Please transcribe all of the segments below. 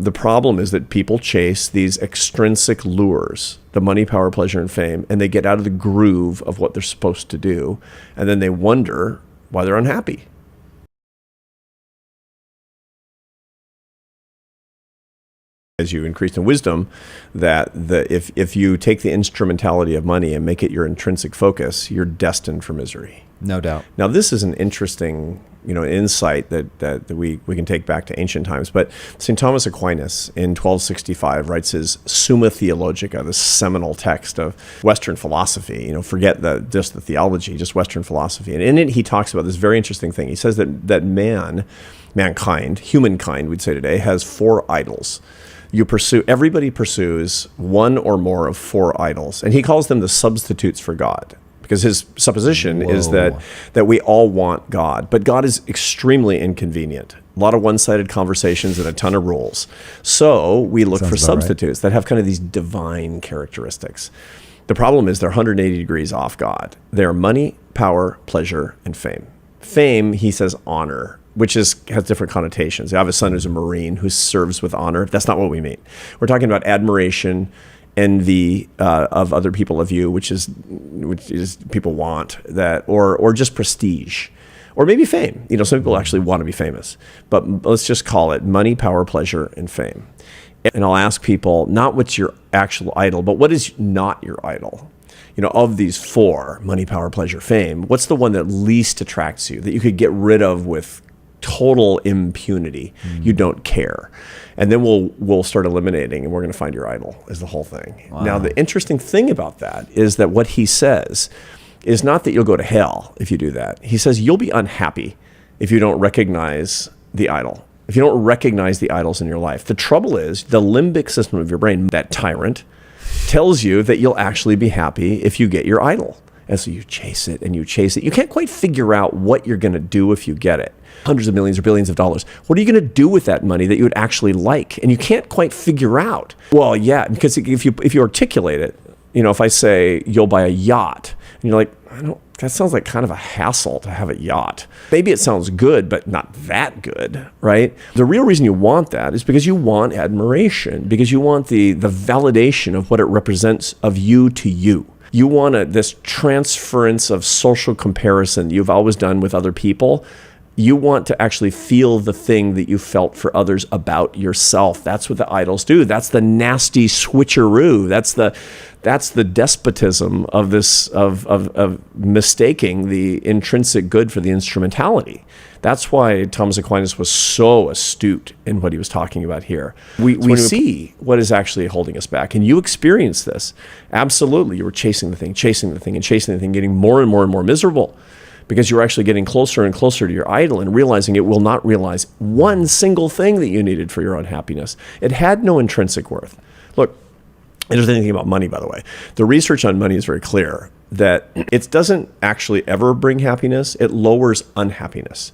The problem is that people chase these extrinsic lures, the money, power, pleasure, and fame, and they get out of the groove of what they're supposed to do, and then they wonder why they're unhappy. As you increase in wisdom, that if you take the instrumentality of money and make it your intrinsic focus, you're destined for misery. No doubt. Now, this is an interesting, insight that we can take back to ancient times. But St. Thomas Aquinas in 1265 writes his Summa Theologica, this seminal text of Western philosophy. Forget just the theology, just Western philosophy. And in it, he talks about this very interesting thing. He says that mankind, humankind, we'd say today, has 4 idols. Everybody pursues one or more of 4 idols, and he calls them the substitutes for God, because his supposition is that we all want God, but God is extremely inconvenient. A lot of one-sided conversations and a ton of rules. So we look for substitutes that have kind of these divine characteristics. The problem is they're 180 degrees off God. They're money, power, pleasure, and fame. Fame, he says, honor, which has different connotations. I have a son who's a Marine who serves with honor. That's not what we mean. We're talking about admiration, envy of other people of you, which is people want that, or just prestige, or maybe fame. Some people actually want to be famous, but let's just call it money, power, pleasure, and fame. And I'll ask people, not what's your actual idol, but what is not your idol? Of these 4, money, power, pleasure, fame, what's the one that least attracts you, that you could get rid of with total impunity? You don't care. And then we'll start eliminating, and we're going to find your idol, is the whole thing. Wow. Now, the interesting thing about that is that what he says is not that you'll go to hell if you do that. He says you'll be unhappy if you don't recognize the idol, if you don't recognize the idols in your life. The trouble is the limbic system of your brain, that tyrant, tells you that you'll actually be happy if you get your idol. And so you chase it and you chase it. You can't quite figure out what you're going to do if you get it. Hundreds of millions or billions of dollars. What are you going to do with that money that you would actually like? And you can't quite figure out. Well, yeah, because if you articulate it, if I say you'll buy a yacht, and you're like, that sounds like kind of a hassle to have a yacht. Maybe it sounds good, but not that good, right? The real reason you want that is because you want admiration, because you want the validation of what it represents of you to you. You want this transference of social comparison that you've always done with other people. You want to actually feel the thing that you felt for others about yourself. That's what the idols do. That's the nasty switcheroo. That's the despotism of this of mistaking the intrinsic good for the instrumentality. That's why Thomas Aquinas was so astute in what he was talking about here. We see what is actually holding us back. And you experience this. Absolutely. You were chasing the thing, getting more and more and more miserable, because you're actually getting closer and closer to your idol and realizing it will not realize one single thing that you needed for your own happiness. It had no intrinsic worth. Look, interesting thing about money, by the way. The research on money is very clear that it doesn't actually ever bring happiness. It lowers unhappiness,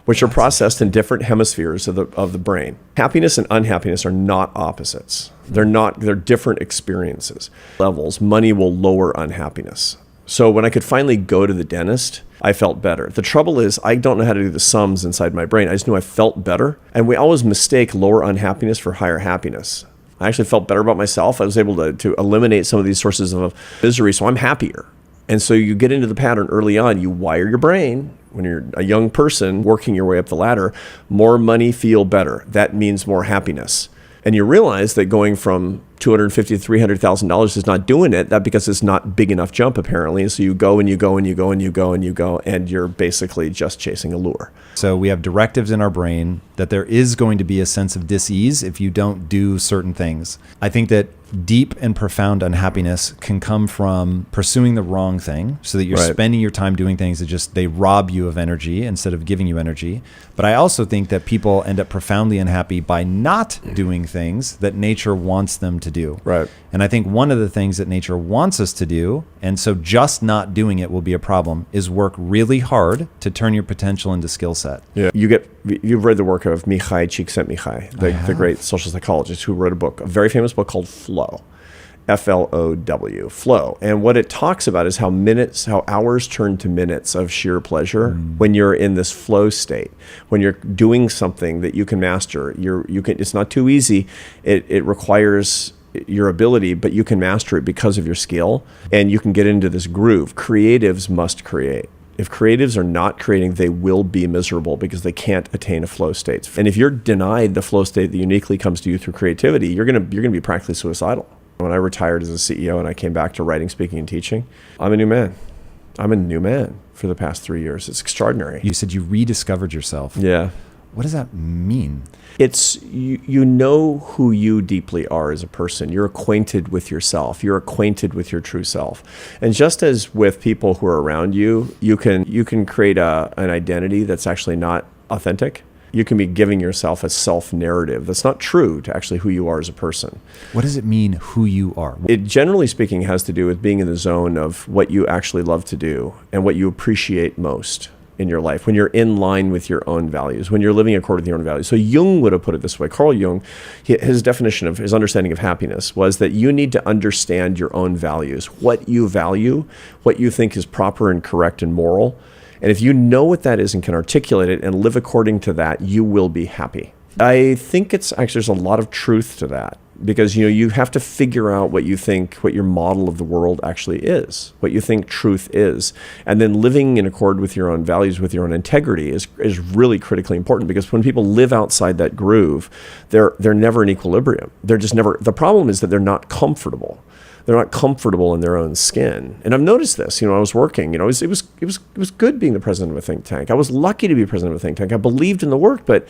which are processed in different hemispheres of the brain. Happiness and unhappiness are not opposites. They're different experiences. Levels. Money will lower unhappiness. So when I could finally go to the dentist, I felt better. The trouble is, I don't know how to do the sums inside my brain. I just knew I felt better. And we always mistake lower unhappiness for higher happiness. I actually felt better about myself. I was able to eliminate some of these sources of misery, so I'm happier. And so you get into the pattern early on. You wire your brain when you're a young person working your way up the ladder. More money, feel better. That means more happiness. And you realize that going from $250,000 to $300,000 is not doing it. That because it's not big enough jump, apparently. And so you go and you go and you go and you go and you go, and you're basically just chasing a lure. So we have directives in our brain that there is going to be a sense of dis-ease if you don't do certain things. I think that deep and profound unhappiness can come from pursuing the wrong thing, so that you're spending your time doing things that they rob you of energy instead of giving you energy. But I also think that people end up profoundly unhappy by not doing things that nature wants them to do. Right. And I think one of the things that nature wants us to do, and so just not doing it will be a problem, is work really hard to turn your potential into skill set. Yeah. You've read the work of Mihaly Csikszentmihalyi, the great social psychologist who wrote a very famous book called Flow. Flow, flow. And what it talks about is how hours turn to minutes of sheer pleasure when you're in this flow state. When you're doing something that you can master, it's not too easy. It requires your ability, but you can master it because of your skill, and you can get into this groove. Creatives must create. If creatives are not creating, they will be miserable because they can't attain a flow state. And if you're denied the flow state that uniquely comes to you through creativity, you're gonna be practically suicidal. When I retired as a CEO and I came back to writing, speaking, and teaching, I'm a new man. I'm a new man for the past 3 years. It's extraordinary. You said you rediscovered yourself. Yeah. What does that mean? It's you know who you deeply are as a person. You're acquainted with yourself. You're acquainted with your true self. And just as with people who are around you, you can create an identity that's actually not authentic. You can be giving yourself a self-narrative that's not true to actually who you are as a person. What does it mean, who you are? It, generally speaking, has to do with being in the zone of what you actually love to do and what you appreciate most in your life, when you're in line with your own values, when you're living according to your own values. So Jung would have put it this way. Carl Jung, his definition of his understanding of happiness was that you need to understand your own values, what you value, what you think is proper and correct and moral. And if you know what that is and can articulate it and live according to that, you will be happy. I think there's a lot of truth to that, because you have to figure out what you think, what your model of the world actually is, what you think truth is. And then living in accord with your own values, with your own integrity is really critically important, because when people live outside that groove, they're never in equilibrium. They're just never, the problem is that they're not comfortable. They're not comfortable in their own skin. And I've noticed this, I was working, it was good being the president of a think tank. I was lucky to be president of a think tank. I believed in the work, but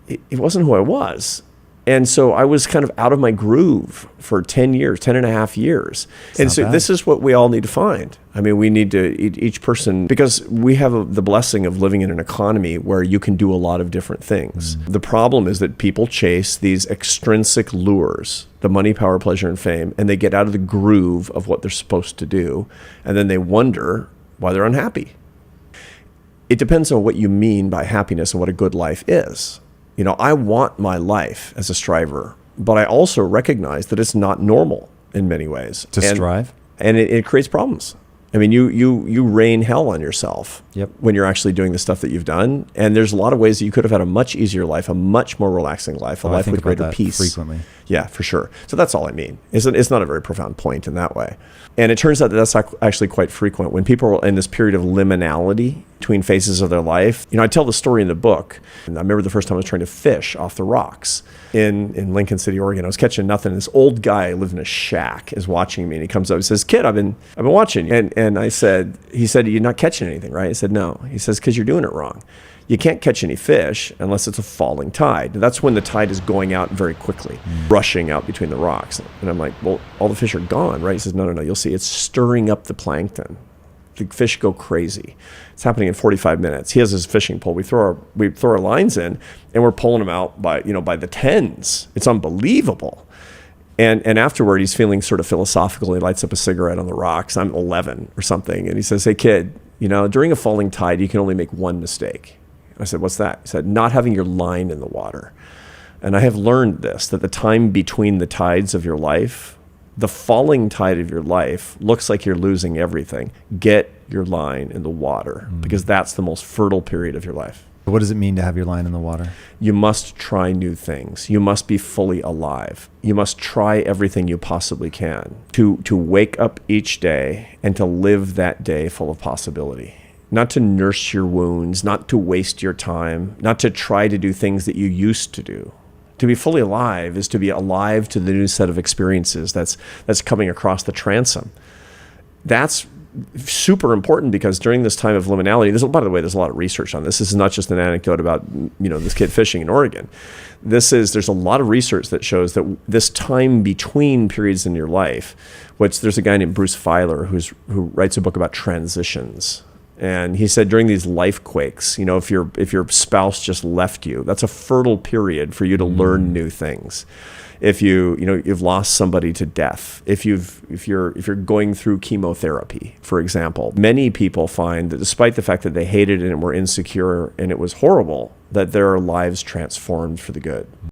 it wasn't who I was. And so I was kind of out of my groove for 10 and a half years. And so this is what we all need to find. I mean, we need to, each person, because we have the blessing of living in an economy where you can do a lot of different things. The problem is that people chase these extrinsic lures, the money, power, pleasure, and fame, and they get out of the groove of what they're supposed to do. And then they wonder why they're unhappy. It depends on what you mean by happiness and what a good life is. I want my life as a striver, but I also recognize that it's not normal in many ways. To strive? And it creates problems. I mean, you rain hell on yourself when you're actually doing the stuff that you've done. And there's a lot of ways that you could have had a much easier life, a much more relaxing life, a life with greater peace. Frequently. Yeah, for sure. So that's all I mean. It's not a very profound point in that way. And it turns out that that's actually quite frequent when people are in this period of liminality between phases of their life. I tell the story in the book. And I remember the first time I was trying to fish off the rocks in Lincoln City, Oregon. I was catching nothing. And this old guy who lived in a shack is watching me, and he comes up and says, "Kid, I've been watching you." And he said, "You're not catching anything, right?" I said, "No." He says, "Because you're doing it wrong. You can't catch any fish unless it's a falling tide. That's when the tide is going out very quickly, rushing out between the rocks." And I'm like, "Well, all the fish are gone, right?" He says, No, you'll see. It's stirring up the plankton. The fish go crazy. It's happening in 45 minutes. He has his fishing pole. We throw our lines in, and we're pulling them out by the tens. It's unbelievable. And afterward, he's feeling sort of philosophical. He lights up a cigarette on the rocks. I'm 11 or something. And he says, "Hey, kid, during a falling tide, you can only make one mistake." I said, "What's that?" He said, "Not having your line in the water." And I have learned this, that the time between the tides of your life, the falling tide of your life, looks like you're losing everything. Get your line in the water, because that's the most fertile period of your life. What does it mean to have your line in the water? You must try new things. You must be fully alive. You must try everything you possibly can to wake up each day and to live that day full of possibility. Not to nurse your wounds, not to waste your time, not to try to do things that you used to do. To be fully alive is to be alive to the new set of experiences that's coming across the transom. That's super important, because during this time of liminality, by the way, there's a lot of research on this. This is not just an anecdote about this kid fishing in Oregon. There's a lot of research that shows that this time between periods in your life, there's a guy named Bruce Feiler who writes a book about transitions. And he said during these life quakes, if your spouse just left you, that's a fertile period for you to learn new things. If you've lost somebody to death, if you're going through chemotherapy, for example, many people find that despite the fact that they hated it and were insecure and it was horrible, that their lives transformed for the good.